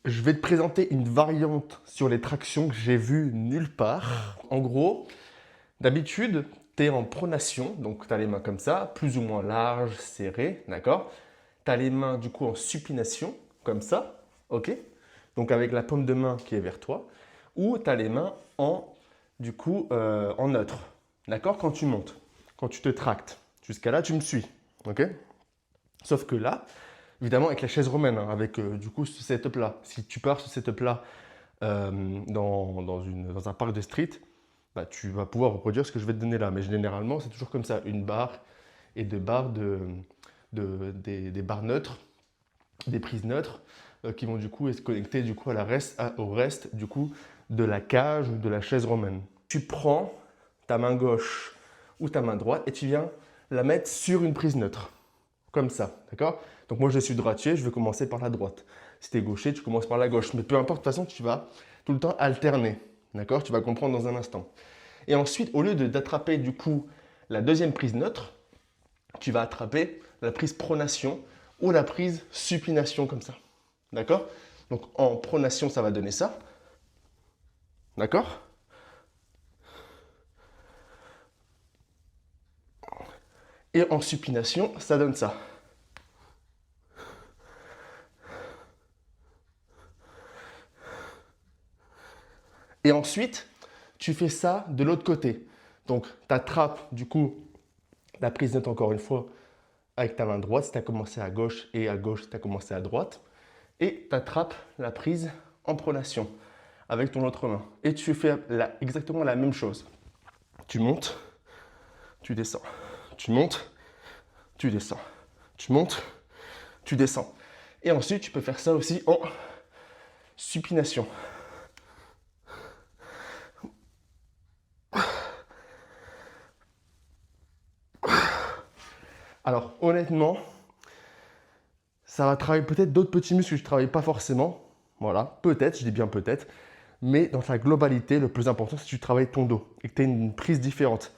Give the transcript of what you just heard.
Je vais te présenter une variante sur les tractions que j'ai vue nulle part. En gros, d'habitude, tu es en pronation, donc tu as les mains comme ça, plus ou moins larges, serrées, d'accord? Tu as les mains du coup en supination, comme ça, ok? Donc avec la paume de main qui est vers toi, ou tu as les mains en, en neutre, d'accord? Quand tu montes, quand tu te tractes. Jusqu'à là, tu me suis, ok? Sauf que là, évidemment avec la chaise romaine, hein, avec du coup ce setup-là, si tu pars ce setup-là dans un parc de street, bah, tu vas pouvoir reproduire ce que je vais te donner là. Mais généralement, c'est toujours comme ça, une barre et deux barres des barres neutres, des prises neutres, qui vont du coup se connecter du coup au reste du coup de la cage ou de la chaise romaine. Tu prends ta main gauche ou ta main droite et tu viens la mettre sur une prise neutre, comme ça, d'accord? Donc moi je suis droitier, je vais commencer par la droite. Si tu es gaucher, tu commences par la gauche. Mais peu importe, de toute façon, tu vas tout le temps alterner, d'accord? Tu vas comprendre dans un instant. Et ensuite, au lieu d'attraper du coup la deuxième prise neutre, tu vas attraper la prise pronation ou la prise supination comme ça. D'accord? Donc en pronation, ça va donner ça. D'accord? Et en supination, ça donne ça. Et ensuite, tu fais ça de l'autre côté. Donc, tu attrapes du coup la prise neutre encore une fois avec ta main droite si tu as commencé à gauche et à gauche si tu as commencé à droite. Et tu attrapes la prise en pronation avec ton autre main. Et tu fais exactement la même chose. Tu montes, tu descends. Tu montes, tu descends. Tu montes, tu descends. Et ensuite, tu peux faire ça aussi en supination. Alors, honnêtement, ça va travailler peut-être d'autres petits muscles que je ne travaille pas forcément. Voilà, peut-être, je dis bien peut-être. Mais dans sa globalité, le plus important, c'est que tu travailles ton dos et que tu aies une prise différente.